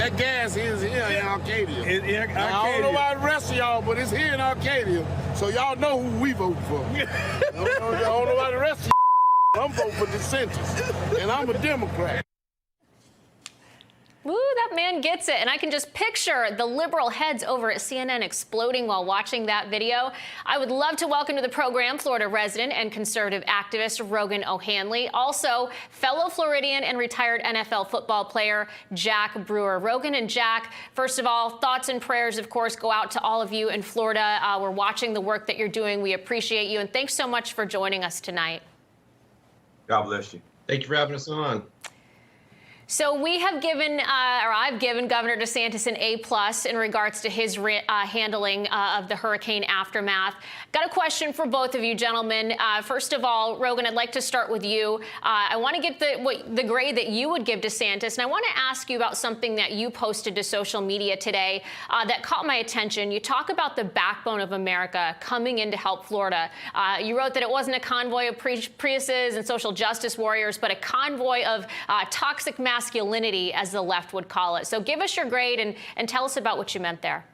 That gas is here in Arcadia. Arcadia. I don't know about the rest of y'all, but it's here in Arcadia, so y'all know who we vote for. I don't know about the rest of y'all. I'm voting for DeSantis, and I'm a Democrat. Ooh, that man gets it. And I can just picture the liberal heads over at CNN exploding while watching that video. I would love to welcome to the program Florida resident and conservative activist Rogan O'Hanley. Also, fellow Floridian and retired NFL football player Jack Brewer. Rogan and Jack, first of all, thoughts and prayers, of course, go out to all of you in Florida. We're watching the work that you're doing. We appreciate you. And thanks so much for joining us tonight. God bless you. Thank you for having us on. So we have given, or I've given Governor DeSantis an A+ in regards to his handling of the hurricane aftermath. Got a question for both of you, gentlemen. First of all, Rogan, I'd like to start with you. I want to get the grade that you would give DeSantis, and I want to ask you about something that you posted to social media today that caught my attention. You talk about the backbone of America coming in to help Florida. You wrote that it wasn't a convoy of Priuses and social justice warriors, but a convoy of toxic masculinity, as the left would call it. So give us your grade and tell us about what you meant there.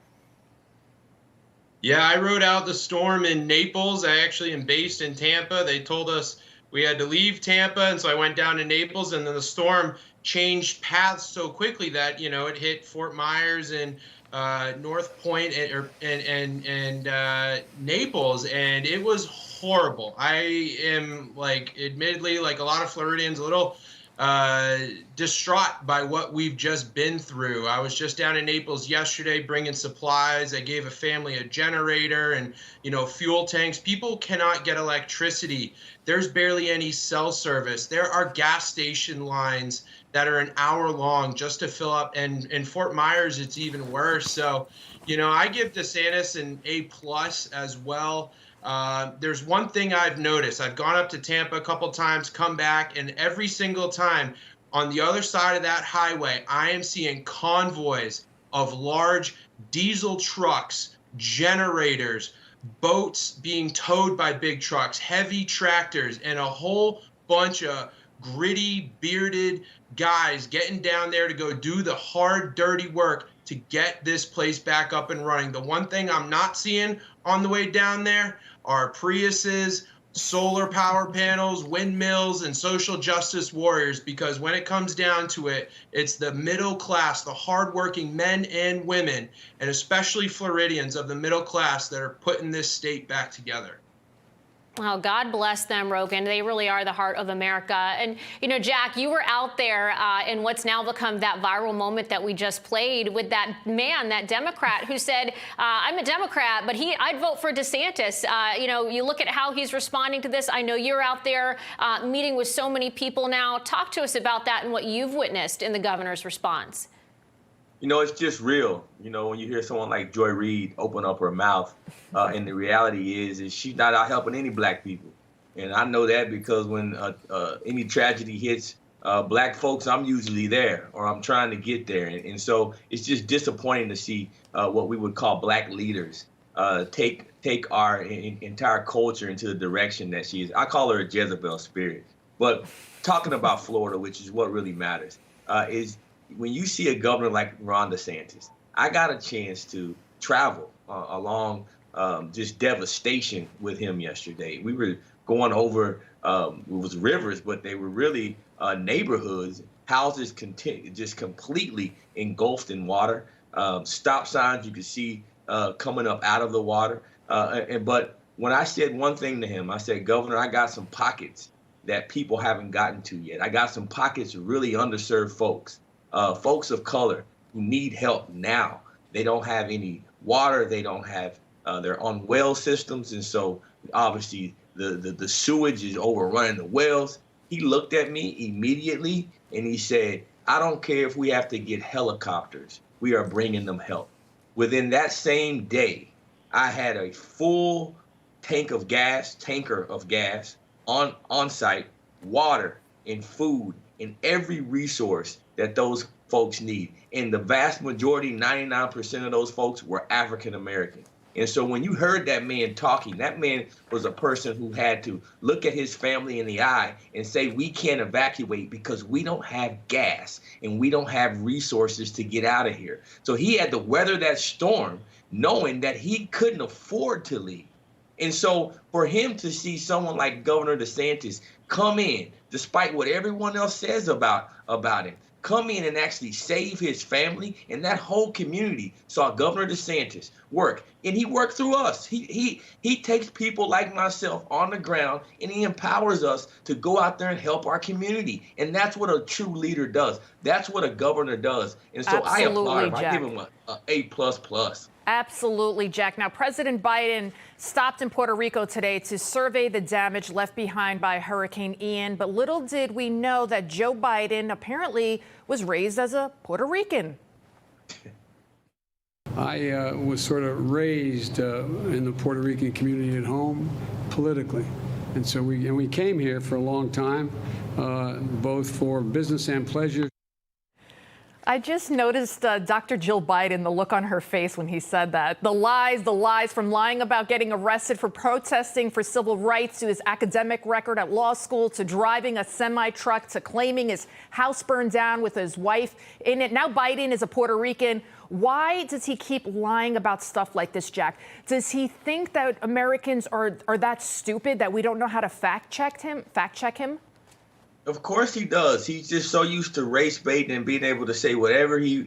Yeah, I rode out the storm in Naples. I actually am based in Tampa. They told us we had to leave Tampa, and so I went down to Naples, and then the storm changed paths so quickly that, it hit Fort Myers and North Point and Naples, and it was horrible. I am, admittedly, like a lot of Floridians, a little distraught by what we've just been through. I was just down in Naples yesterday bringing supplies. I gave a family a generator and, fuel tanks. People cannot get electricity. There's barely any cell service. There are gas station lines that are an hour long just to fill up. And in Fort Myers, it's even worse. So, I give DeSantis an A+ as well. There's one thing I've noticed. I've gone up to Tampa a couple times, come back, and every single time on the other side of that highway, I am seeing convoys of large diesel trucks, generators, boats being towed by big trucks, heavy tractors, and a whole bunch of gritty, bearded guys getting down there to go do the hard, dirty work to get this place back up and running. The one thing I'm not seeing on the way down there are Priuses, solar power panels, windmills, and social justice warriors, because when it comes down to it, it's the middle class, the hardworking men and women, and especially Floridians of the middle class that are putting this state back together. Oh, God bless them, Rogan. They really are the heart of America. And, Jack, you were out there in what's now become that viral moment that we just played with that man, that Democrat, who said, I'm a Democrat, but I'd vote for DeSantis. You look at how he's responding to this. I know you're out there meeting with so many people now. Talk to us about that and what you've witnessed in the governor's response. It's just real. When you hear someone like Joy Reid open up her mouth, and the reality is she's not out helping any black people. And I know that because when any tragedy hits black folks, I'm usually there, or I'm trying to get there. And so it's just disappointing to see what we would call black leaders take our entire culture into the direction that she is. I call her a Jezebel spirit. But talking about Florida, which is what really matters, is when you see a governor like Ron DeSantis. I got a chance to travel along just devastation with him yesterday. We were going over, it was rivers, but they were really neighborhoods, houses just completely engulfed in water, stop signs you could see coming up out of the water. But when I said one thing to him, I said, Governor, I got some pockets that people haven't gotten to yet. I got some pockets of really underserved folks. Folks of color who need help now. They don't have any water. They don't have, they're on well systems. And so obviously the sewage is overrunning the wells. He looked at me immediately and he said, I don't care if we have to get helicopters. We are bringing them help. Within that same day, I had a full tanker of gas on site, water and food and every resource that those folks need. And the vast majority, 99% of those folks were African American. And so when you heard that man talking, that man was a person who had to look at his family in the eye and say, we can't evacuate because we don't have gas and we don't have resources to get out of here. So he had to weather that storm knowing that he couldn't afford to leave. And so for him to see someone like Governor DeSantis come in, despite what everyone else says about him, come in and actually save his family, and that whole community saw Governor DeSantis work, and he worked through us. He takes people like myself on the ground, and he empowers us to go out there and help our community, and that's what a true leader does. That's what a governor does, and so I applaud him. I give him a A++. Absolutely, Jack. Now, President Biden stopped in Puerto Rico today to survey the damage left behind by Hurricane Ian. But little did we know that Joe Biden apparently was raised as a Puerto Rican. I was sort of raised in the Puerto Rican community at home politically. And so we came here for a long time, both for business and pleasure. I just noticed Dr. Jill Biden, the look on her face when he said that. The lies from lying about getting arrested for protesting for civil rights to his academic record at law school to driving a semi-truck to claiming his house burned down with his wife in it. Now Biden is a Puerto Rican. Why does he keep lying about stuff like this, Jack? Does he think that Americans are that stupid that we don't know how to fact check him? Of course he does. He's just so used to race baiting and being able to say whatever he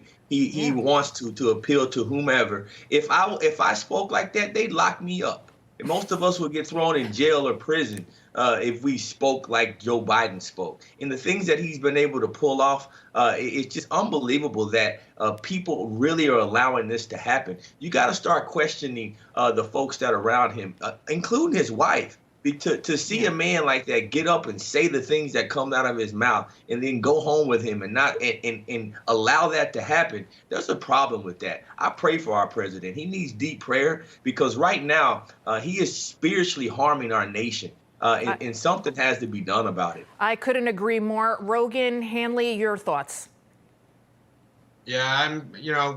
wants to appeal to whomever. If I spoke like that, they'd lock me up. And most of us would get thrown in jail or prison if we spoke like Joe Biden spoke. And the things that he's been able to pull off, it's just unbelievable that people really are allowing this to happen. You got to start questioning the folks that are around him, including his wife. To see a man like that get up and say the things that come out of his mouth and then go home with him and not and allow that to happen, there's a problem with that. I pray for our president. He needs deep prayer because right now he is spiritually harming our nation. And something has to be done about it. I couldn't agree more. Rogan, Hanley, your thoughts? Yeah, I'm,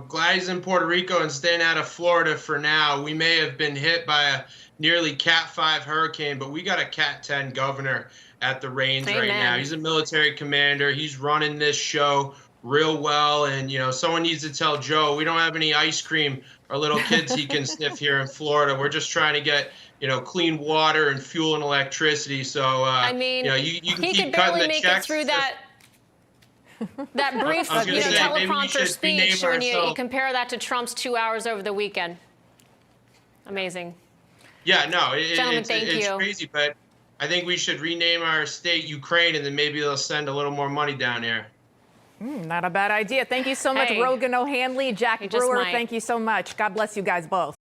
glad he's in Puerto Rico and staying out of Florida for now. We may have been hit by a nearly Cat 5 hurricane, but we got a Cat 10 governor at the reins right now. He's a military commander. He's running this show real well. And, someone needs to tell Joe, we don't have any ice cream or little kids he can sniff here in Florida. We're just trying to get, clean water and fuel and electricity. So, you can he keep could cutting barely the make checks. it through that brief teleprompter speech when you compare that to Trump's 2 hours over the weekend. Amazing. Yeah, no, Gentlemen, it's crazy, but I think we should rename our state Ukraine, and then maybe they'll send a little more money down there. Not a bad idea. Thank you so much, Rogan O'Hanley, Jack Brewer. Thank you so much. God bless you guys both.